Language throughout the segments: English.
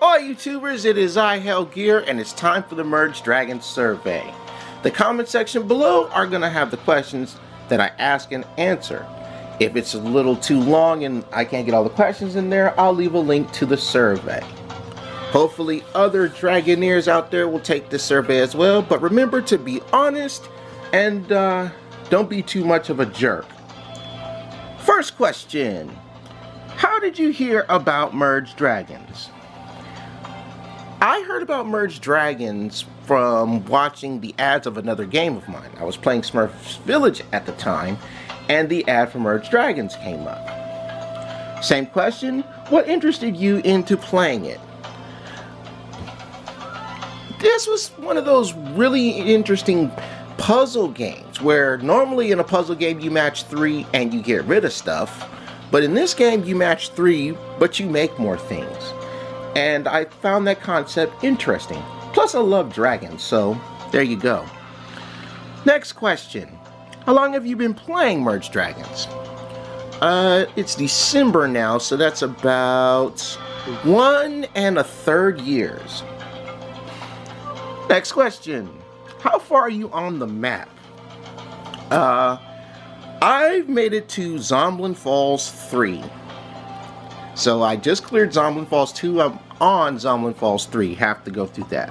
All YouTubers, it is I, Hell Gear, and it's time for the Merge Dragons survey. The comment section below are going to have the questions that I ask and answer. If it's a little too long and I can't get all the questions in there, I'll leave a link to the survey. Hopefully other Dragoneers out there will take this survey as well, but remember to be honest and don't be too much of a jerk. First question. How did you hear about Merge Dragons? I heard about Merge Dragons from watching the ads of another game of mine. I was playing Smurfs Village at the time, and the ad for Merge Dragons came up. Same question, what interested you into playing it? This was one of those really interesting puzzle games, where normally in a puzzle game you match 3 and you get rid of stuff, but in this game you match 3, but you make more things. And I found that concept interesting. Plus I love dragons, so there you go. Next question. How long have you been playing Merge Dragons? It's December now, so that's about 1 1/3 years. Next question. How far are you on the map? I've made it to Zomblin Falls 3. So I just cleared Zomblin Falls 2. I'm on Zomblin Falls 3. Have to go through that.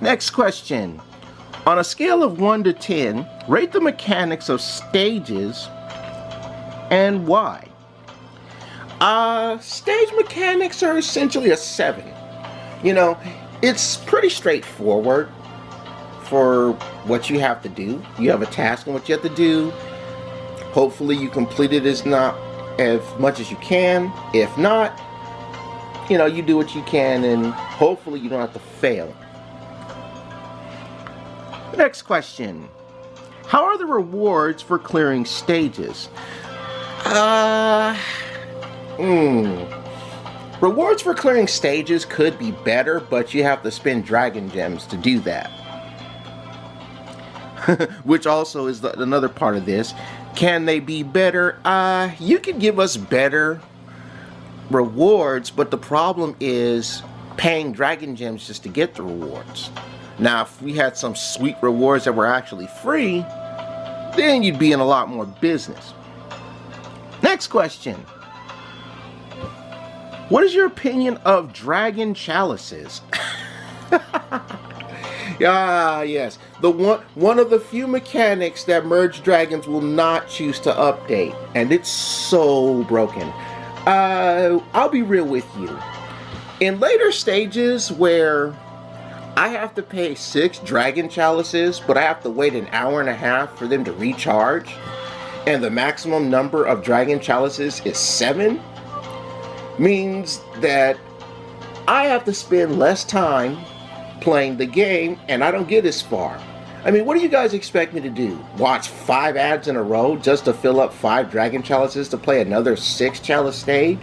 Next question. On a scale of 1 to 10, rate the mechanics of stages and why. Stage mechanics are essentially a 7. You know, it's pretty straightforward for what you have to do. You have a task and what you have to do. Hopefully you complete it as much as you can. If not, you know, you do what you can and hopefully you don't have to fail. Next question. How are the rewards for clearing stages? Rewards for clearing stages could be better, but you have to spend dragon gems to do that. Which also is another part of this. Can they be better? You can give us better rewards, but the problem is paying dragon gems just to get the rewards. Now, if we had some sweet rewards that were actually free, then you'd be in a lot more business. Next question. What is your opinion of dragon chalices? Yes. One of the few mechanics that Merge Dragons will not choose to update, and it's so broken. I'll be real with you. In later stages where I have to pay 6 dragon chalices, but I have to wait an hour and a half for them to recharge, and the maximum number of dragon chalices is 7, means that I have to spend less time playing the game and I don't get as far. I mean, what do you guys expect me to do? Watch 5 ads in a row just to fill up 5 dragon chalices to play another 6 chalice stage?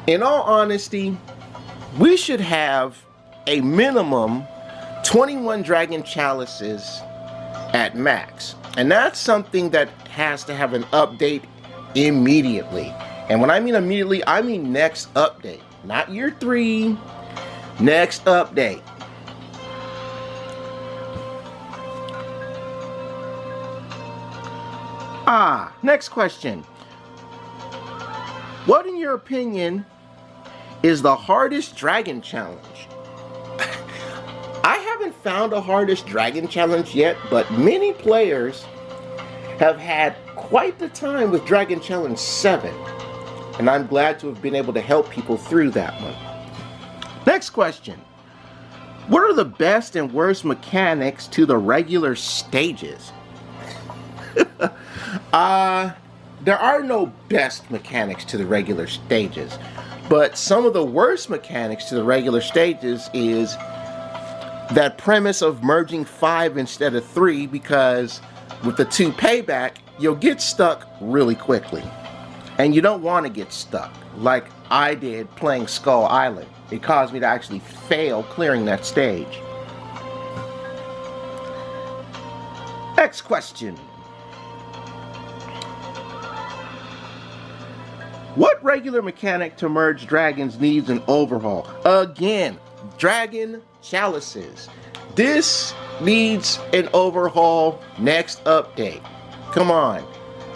In all honesty, we should have a minimum 21 dragon chalices at max. And that's something that has to have an update immediately. And when I mean immediately, I mean next update. Not year 3, next update. Next question. What, in your opinion, is the hardest dragon challenge? I haven't found a hardest dragon challenge yet, but many players have had quite the time with Dragon Challenge 7. And I'm glad to have been able to help people through that one. Next question. What are the best and worst mechanics to the regular stages? There are no best mechanics to the regular stages, but some of the worst mechanics to the regular stages is that premise of merging 5 instead of 3, because with the 2 payback, you'll get stuck really quickly. And you don't want to get stuck, like I did playing Skull Island. It caused me to actually fail clearing that stage. Next question. What regular mechanic to merge dragons needs an overhaul? Again, dragon chalices. This needs an overhaul next update. Come on.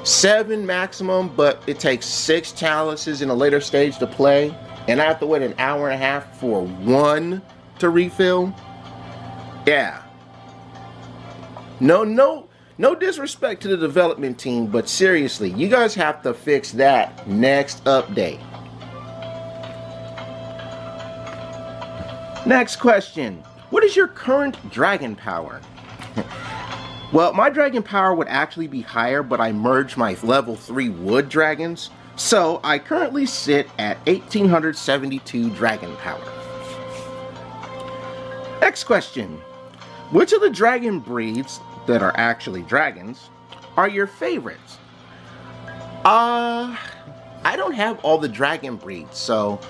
7 maximum, but it takes 6 chalices in a later stage to play. And I have to wait an hour and a half for 1 to refill. Yeah. No disrespect to the development team, but seriously, you guys have to fix that next update. Next question. What is your current dragon power? Well, my dragon power would actually be higher, but I merged my level 3 wood dragons. So I currently sit at 1872 dragon power. Next question. Which of the dragon breeds that are actually dragons are your favorites? I don't have all the dragon breeds, so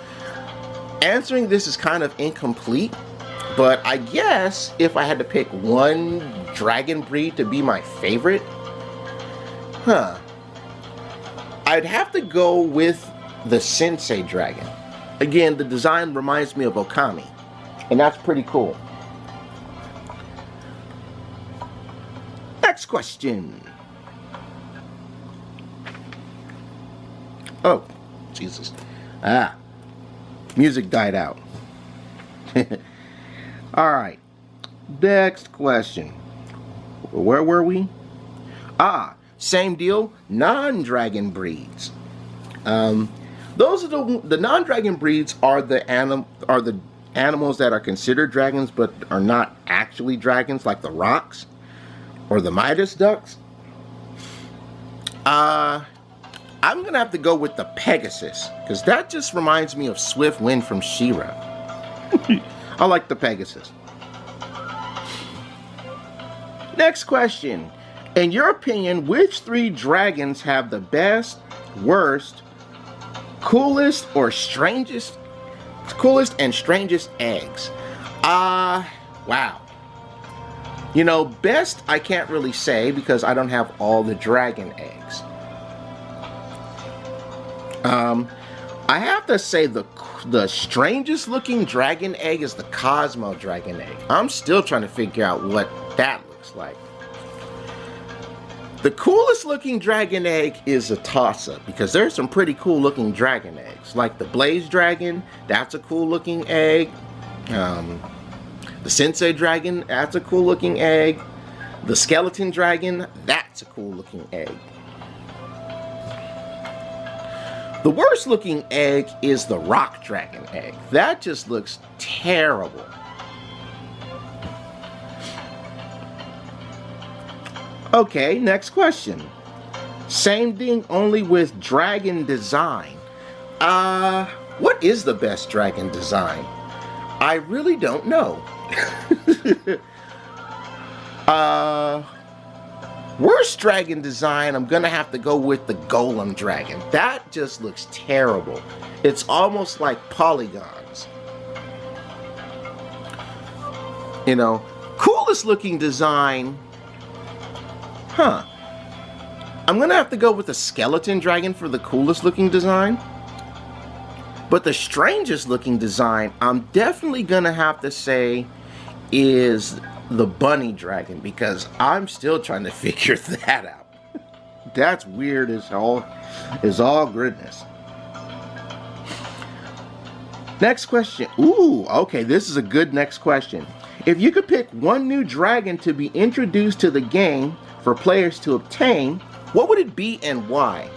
answering this is kind of incomplete, but I guess if I had to pick one dragon breed to be my favorite, I'd have to go with the Sensei dragon. Again, the design reminds me of Okami, and that's pretty cool. Next question. Oh, Jesus. Music died out. Alright. Next question. Where were we? Same deal. Non-dragon breeds. Those are the non-dragon breeds are the animals that are considered dragons but are not actually dragons, like the rocks or the Midas ducks. I'm gonna have to go with the Pegasus, because that just reminds me of Swift Wind from She-Ra. I like the Pegasus. Next question. In your opinion, which 3 dragons have the best, worst, coolest and strangest eggs? Wow. You know, best I can't really say because I don't have all the dragon eggs. I have to say the strangest looking dragon egg is the Cosmo dragon egg. I'm still trying to figure out what that looks like. The coolest looking dragon egg is a toss-up because there's some pretty cool looking dragon eggs. Like the Blaze dragon, that's a cool looking egg. The Sensei dragon, that's a cool looking egg. The skeleton dragon, that's a cool looking egg. The worst looking egg is the rock dragon egg. That just looks terrible. Okay, next question. Same thing, only with dragon design. What is the best dragon design? I really don't know. Worst dragon design, I'm gonna have to go with the Golem dragon. That just looks terrible. It's almost like polygons. You know, coolest looking design, I'm gonna have to go with the skeleton dragon for the coolest looking design. But the strangest looking design, I'm definitely gonna have to say is the bunny dragon, because I'm still trying to figure that out. That's weird as all goodness. Next question. Ooh, okay, this is a good next question. If you could pick one new dragon to be introduced to the game for players to obtain, what would it be and why?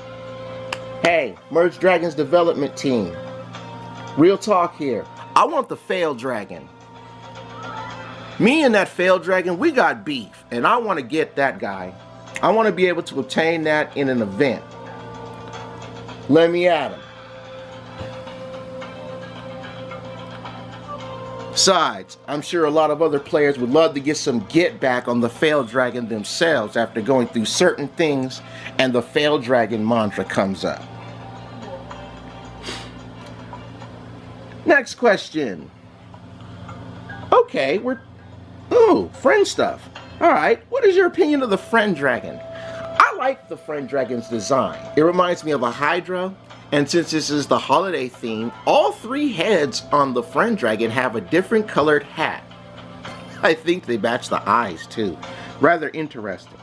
Hey, Merge Dragons development team. Real talk here. I want the Fail Dragon. Me and that Fail Dragon, we got beef, and I want to get that guy. I want to be able to obtain that in an event. Let me at him. Besides, I'm sure a lot of other players would love to get some get back on the Fail Dragon themselves after going through certain things and the Fail Dragon mantra comes up. Next question. Okay, friend stuff. Alright, what is your opinion of the Friend Dragon? I like the Friend Dragon's design. It reminds me of a Hydra, And since this is the holiday theme, all 3 heads on the friend dragon have a different colored hat. I think they match the eyes too. Rather interesting.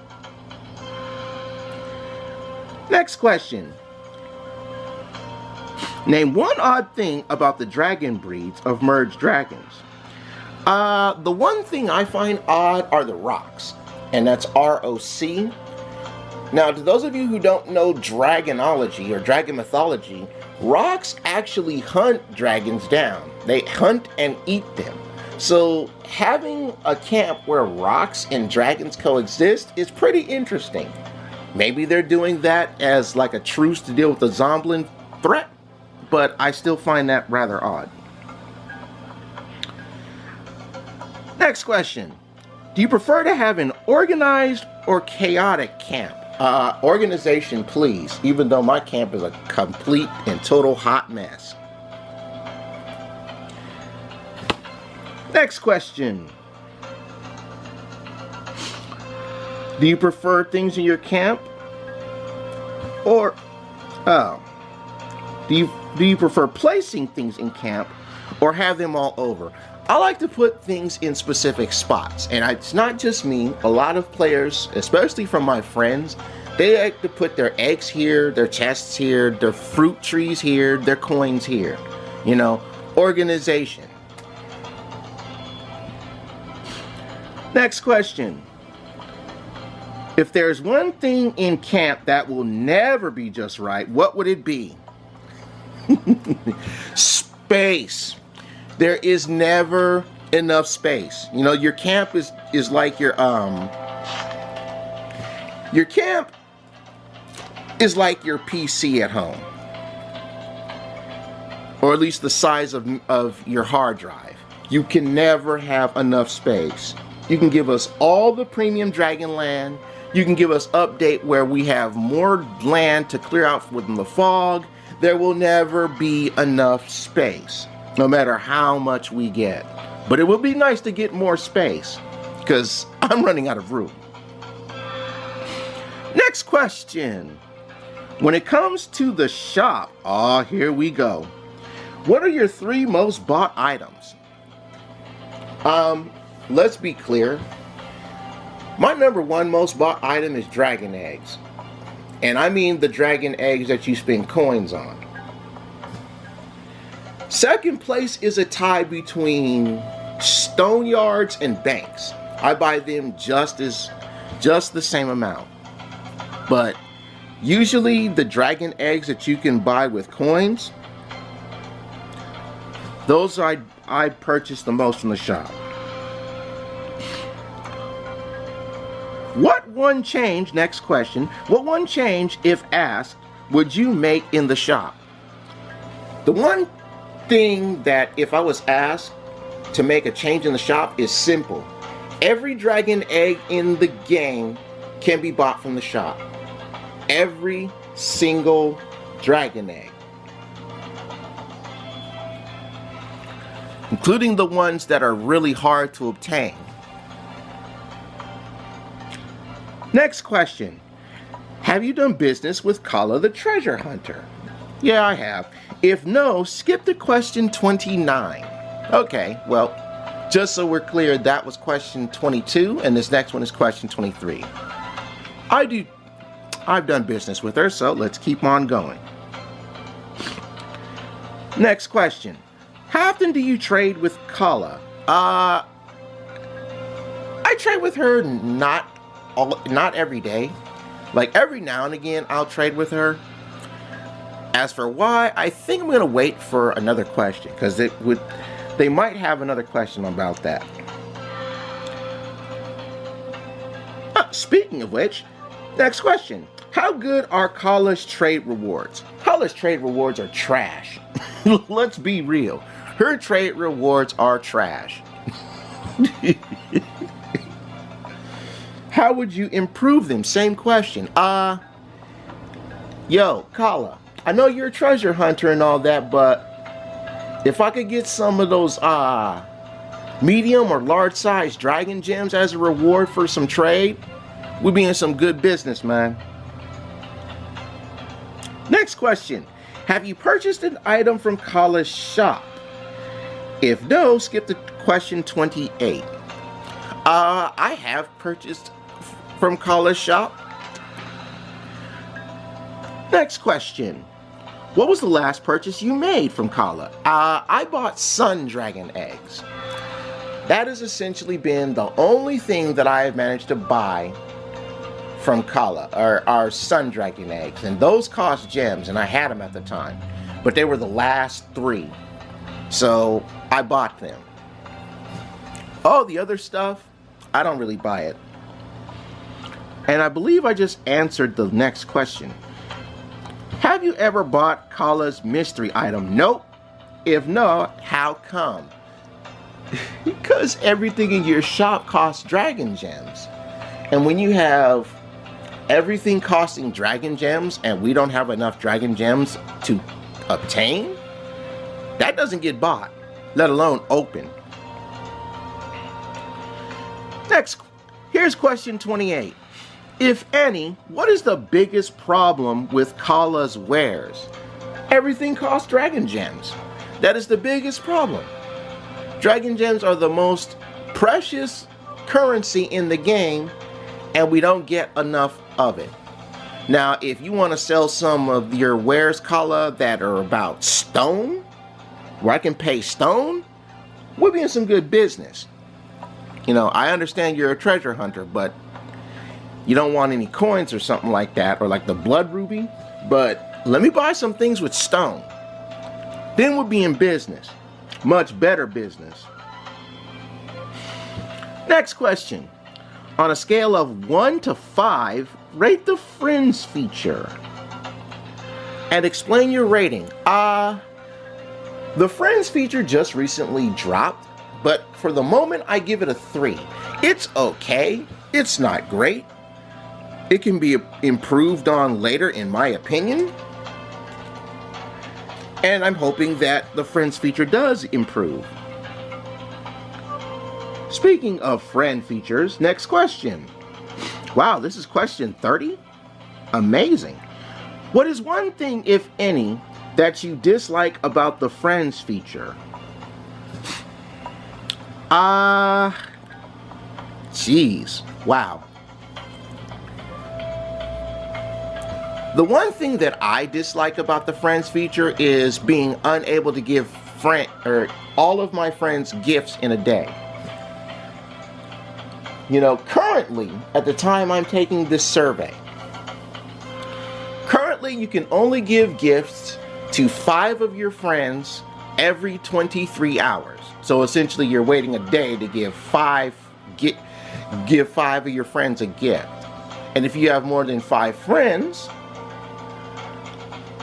Next question. Name one odd thing about the dragon breeds of merged dragons. The one thing I find odd are the rocks, and that's ROC. Now, to those of you who don't know dragonology or dragon mythology, rocks actually hunt dragons down. They hunt and eat them. So having a camp where rocks and dragons coexist is pretty interesting. Maybe they're doing that as like a truce to deal with the zombie threat, but I still find that rather odd. Next question. Do you prefer to have an organized or chaotic camp? Organization, please, even though my camp is a complete and total hot mess. Next question. Do you prefer things in your camp? Or, do you prefer placing things in camp or have them all over? I like to put things in specific spots, and it's not just me. A lot of players, especially from my friends, they like to put their eggs here, their chests here, their fruit trees here, their coins here. You know, organization. Next question. If there's one thing in camp that will never be just right, what would it be? Space. There is never enough space. You know, your camp is like your camp is like your PC at home. Or at least the size of your hard drive. You can never have enough space. You can give us all the premium dragon land. You can give us update where we have more land to clear out within the fog. There will never be enough space, no matter how much we get. But it would be nice to get more space, because I'm running out of room. Next question. When it comes to the shop, here we go. What are your 3 most bought items? Let's be clear. My number 1 most bought item is dragon eggs. And I mean the dragon eggs that you spend coins on. Second place is a tie between stone yards and banks. I buy them just the same amount. But usually the dragon eggs that you can buy with coins, those I purchase the most from the shop. What one change, next question, what one change, if asked, would you make in the shop? The one thing that if I was asked to make a change in the shop is simple. Every dragon egg in the game can be bought from the shop. Every single dragon egg. Including the ones that are really hard to obtain. Next question. Have you done business with Karla the treasure hunter? Yeah, I have. If no, skip to question 29. Okay, well, just so we're clear, that was question 22, and this next one is question 23. I've done business with her, so let's keep on going. Next question. How often do you trade with Karla? I trade with her not every day. Like every now and again, I'll trade with her. As for why, I think I'm gonna wait for another question because they might have another question about that. Speaking of which, next question. How good are Karla's trade rewards? Karla's trade rewards are trash. Let's be real. Her trade rewards are trash. How would you improve them? Same question. Yo, Karla, I know you're a treasure hunter and all that, but if I could get some of those medium or large size dragon gems as a reward for some trade, we'd be in some good business, man. Next question. Have you purchased an item from Karla's shop? If no, skip to question 28. I have purchased from Karla's shop. Next question. What was the last purchase you made from Karla? I bought sun dragon eggs. That has essentially been the only thing that I have managed to buy from Karla, are sun dragon eggs. And those cost gems, and I had them at the time. But they were the last 3. So I bought them. Oh, the other stuff, I don't really buy it. And I believe I just answered the next question. Have you ever bought Karla's mystery item? Nope. If no, how come? Because everything in your shop costs dragon gems. And when you have everything costing dragon gems and we don't have enough dragon gems to obtain, that doesn't get bought, let alone open. Next, here's question 28. If any, what is the biggest problem with Karla's wares? Everything costs dragon gems. That is the biggest problem. Dragon gems are the most precious currency in the game, and we don't get enough of it. Now, if you want to sell some of your wares, Karla, that are about stone, where I can pay stone, we'll be in some good business. You know, I understand you're a treasure hunter, but you don't want any coins or something like that, or like the blood ruby. But let me buy some things with stone. Then we'll be in business. Much better business. Next question. On a scale of 1 to 5, rate the friends feature. And explain your rating. The friends feature just recently dropped, but for the moment I give it a 3. It's okay. It's not great. It can be improved on later, in my opinion. And I'm hoping that the friends feature does improve. Speaking of friend features, next question. Wow, this is question 30? Amazing. What is one thing, if any, that you dislike about the friends feature? Jeez. Wow. The one thing that I dislike about the friends feature is being unable to give all of my friends gifts in a day. You know, currently, at the time I'm taking this survey, currently you can only give gifts to 5 of your friends every 23 hours. So essentially you're waiting a day to give 5 of your friends a gift. And if you have more than 5 friends,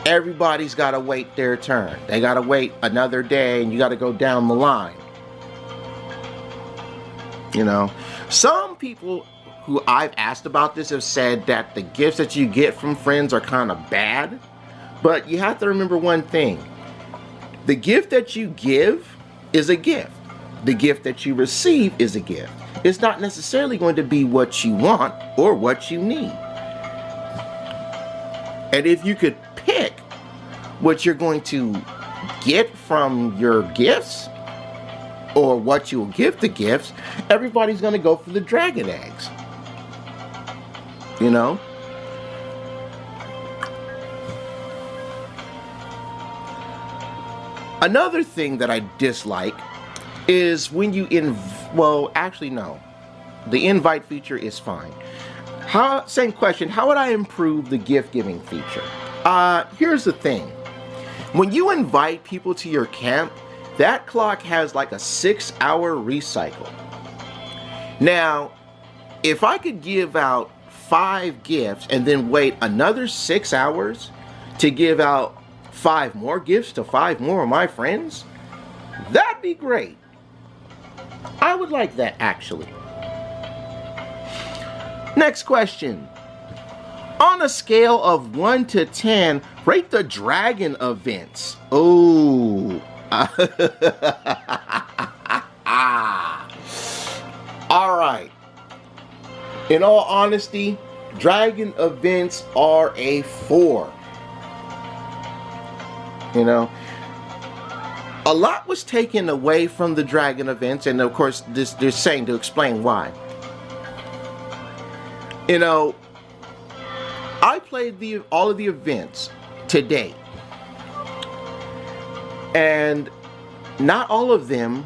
everybody's got to wait their turn. They got to wait another day, and you got to go down the line. You know, some people who I've asked about this have said that the gifts that you get from friends are kind of bad. But you have to remember one thing. The gift that you give is a gift. The gift that you receive is a gift. It's not necessarily going to be what you want or what you need. And if you could pick what you're going to get from your gifts or what you'll give the gifts, everybody's going to go for the dragon eggs. You know? Another thing that I dislike is when you actually no. The invite feature is fine. Same question, how would I improve the gift giving feature? Here's the thing. When you invite people to your camp, that clock has like a 6-hour recycle. Now, if I could give out 5 gifts and then wait another 6 hours to give out 5 more gifts to 5 more of my friends, that'd be great. I would like that, actually. Next question. On a scale of 1 to 10, rate the dragon events. Oh. Alright. In all honesty, dragon events are a 4. You know, a lot was taken away from the dragon events, and of course they're saying to explain why. You know, I played all of the events to date, and not all of them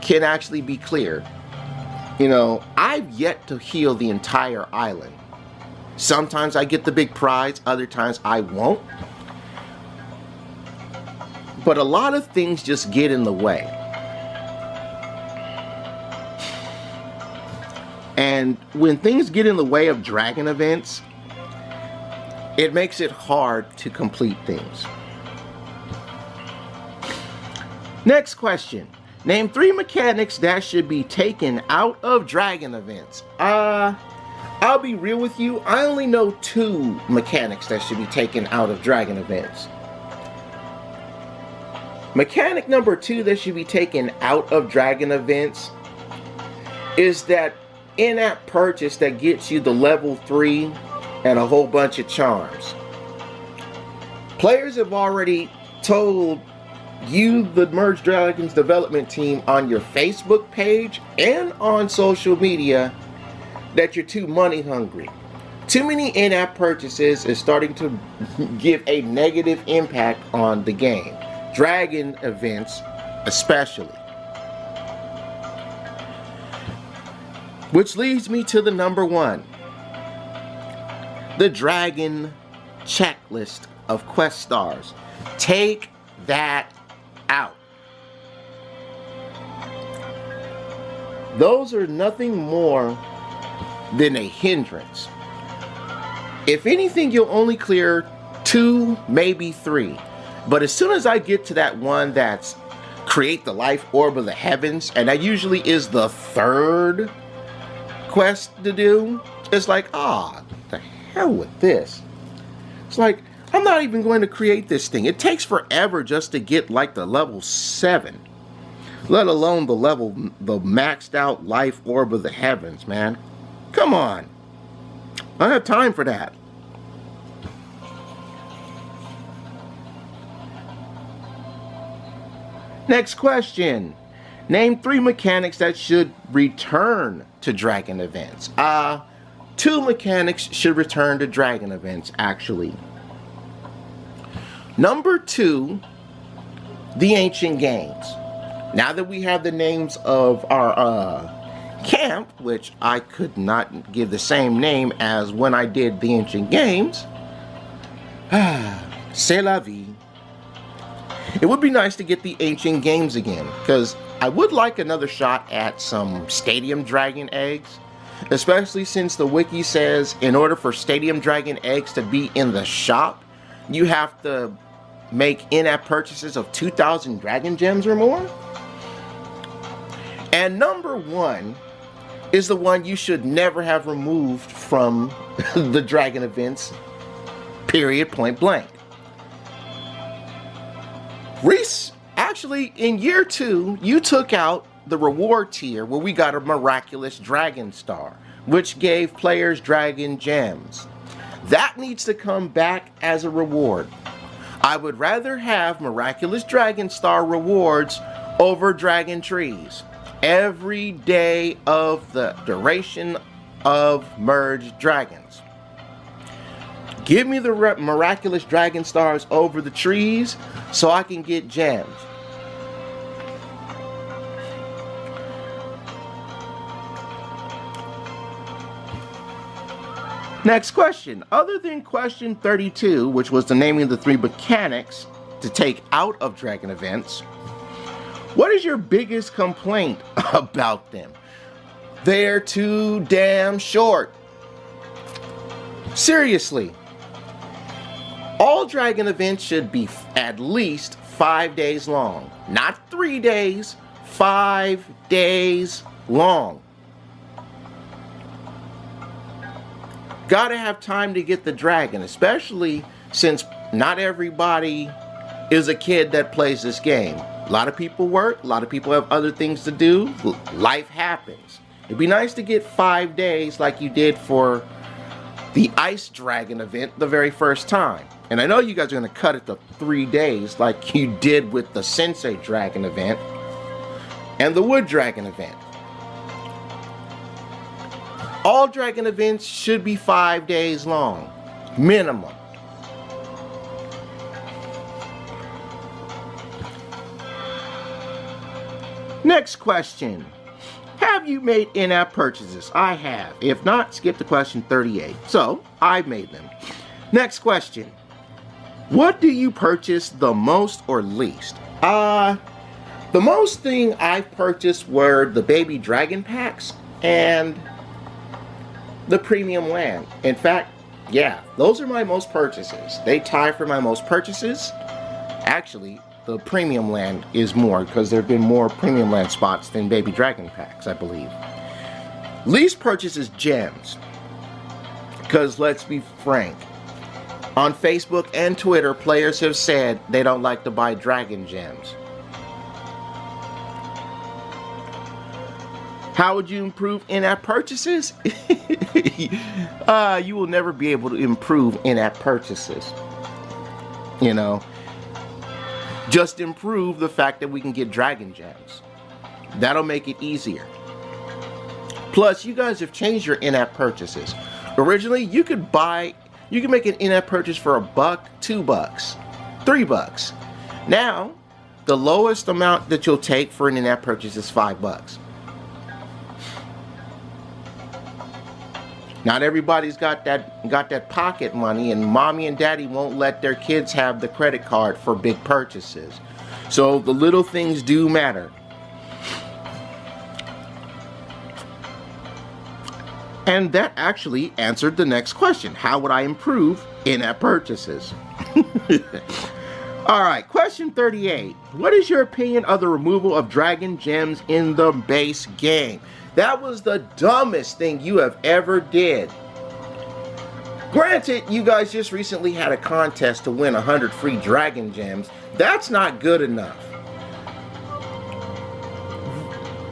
can actually be cleared. You know, I've yet to heal the entire island. Sometimes I get the big prize, other times I won't. But a lot of things just get in the way. And when things get in the way of dragon events, it makes it hard to complete things. Next question. Name 3 mechanics that should be taken out of dragon events. I'll be real with you. I only know 2 mechanics that should be taken out of dragon events. Mechanic number 2 that should be taken out of dragon events is that in-app purchase that gets you the level 3 and a whole bunch of charms. Players have already told you, the Merge Dragons development team, on your Facebook page and on social media that you're too money hungry. Too many in-app purchases is starting to give a negative impact on the game. Dragon events especially. Which leads me to the number 1. The dragon checklist of quest stars. Take that out. Those are nothing more than a hindrance. If anything, you'll only clear 2, maybe 3. But as soon as I get to that one that's create the life orb of the heavens, and that usually is the 3rd quest to do, it's like, the hell with this. It's like, I'm not even going to create this thing. It takes forever just to get like the level 7. Let alone the maxed out life orb of the heavens, man. Come on. I don't have time for that. Next question. Name 3 mechanics that should return to dragon events. 2 mechanics should return to dragon events, actually. Number 2, the ancient games. Now that we have the names of our camp, which I could not give the same name as when I did the ancient games, c'est la vie. It would be nice to get the ancient games again, because I would like another shot at some stadium dragon eggs, especially since the wiki says in order for stadium dragon eggs to be in the shop, you have to make in-app purchases of 2,000 dragon gems or more. And number 1 is the one you should never have removed from the dragon events, period, point blank. Reese, actually, in year 2, you took out the reward tier where we got a miraculous dragon star, which gave players dragon gems. That needs to come back as a reward. I would rather have miraculous dragon star rewards over dragon trees every day of the duration of merged dragons. Give me the miraculous dragon stars over the trees so I can get gems. Next question. Other than question 32, which was the naming of the 3 mechanics to take out of dragon events, what is your biggest complaint about them? They're too damn short. Seriously. All dragon events should be at least 5 days long. Not 3 days, 5 days long. Gotta have time to get the dragon, especially since not everybody is a kid that plays this game. A lot of people work, a lot of people have other things to do. Life happens. It'd be nice to get 5 days like you did for the Ice Dragon event the very first time. And I know you guys are going to cut it to 3 days like you did with the Sensei Dragon event and the Wood Dragon event. All dragon events should be 5 days long, minimum. Next question. Have you made in-app purchases? I have. If not, skip to question 38. So, I've made them. Next question. What do you purchase the most or least? The most thing I've purchased were the baby dragon packs and the premium land. In fact, yeah, those are my most purchases. They tie for my most purchases. Actually, the premium land is more because there have been more premium land spots than baby dragon packs, I believe. Least purchase is gems. Because let's be frank, on Facebook and Twitter, players have said they don't like to buy dragon gems. How would you improve in-app purchases? You will never be able to improve in-app purchases. You know, just improve the fact that we can get dragon gems. That'll make it easier. Plus, you guys have changed your in-app purchases. Originally, you could make an in-app purchase for $1, $2, $3. Now, the lowest amount that you'll take for an in-app purchase is $5. Not everybody's got that pocket money, and mommy and daddy won't let their kids have the credit card for big purchases. So the little things do matter. And that actually answered the next question. How would I improve in-app purchases? Alright, question 38. What is your opinion of the removal of dragon gems in the base game? That was the dumbest thing you have ever did. Granted, you guys just recently had a contest to win 100 free dragon gems. That's not good enough.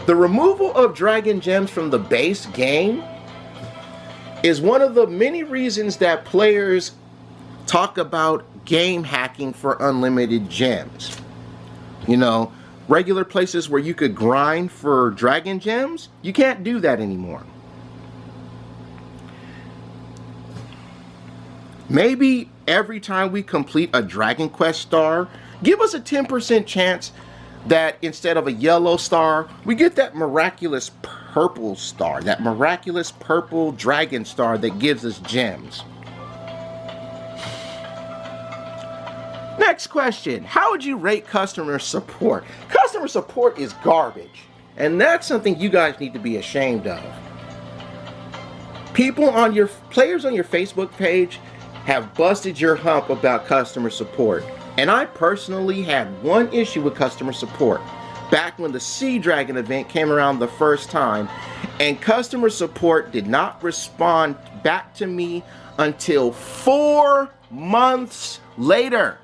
The removal of dragon gems from the base game is one of the many reasons that players talk about game hacking for unlimited gems. You know, regular places where you could grind for dragon gems, you can't do that anymore. Maybe every time we complete a Dragon Quest star, give us a 10% chance that instead of a yellow star, we get that miraculous purple star, that miraculous purple dragon star that gives us gems. Next question. How would you rate customer support? Customer support is garbage. And that's something you guys need to be ashamed of. Players on your Facebook page have busted your hump about customer support. And I personally had one issue with customer support. Back when the Sea Dragon event came around the first time, and customer support did not respond back to me until 4 months later.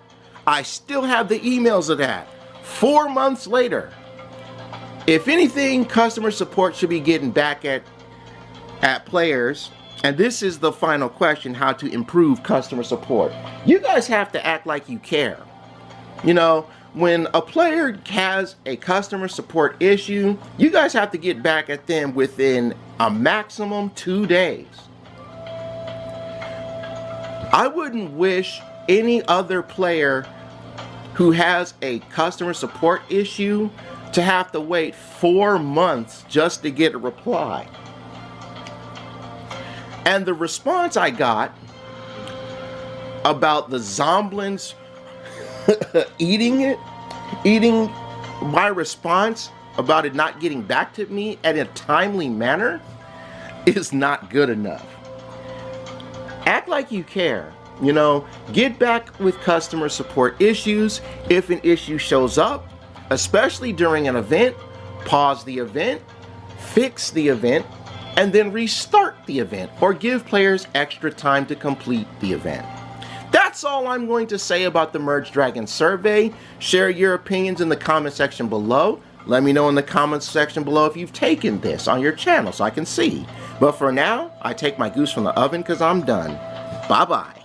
I still have the emails of that. 4 months later. If anything, customer support should be getting back at players. And this is the final question, how to improve customer support. You guys have to act like you care. You know, when a player has a customer support issue, you guys have to get back at them within a maximum 2 days. I wouldn't wish any other player who has a customer support issue to have to wait 4 months just to get a reply. And the response I got about the Zomblins eating my response about it not getting back to me in a timely manner is not good enough. Act like you care. You know, get back with customer support issues. If an issue shows up, especially during an event, pause the event, fix the event, and then restart the event, or give players extra time to complete the event. That's all I'm going to say about the Merge Dragon survey. Share your opinions in the comment section below. Let me know in the comments section below if you've taken this on your channel so I can see. But for now, I take my goose from the oven because I'm done. Bye-bye.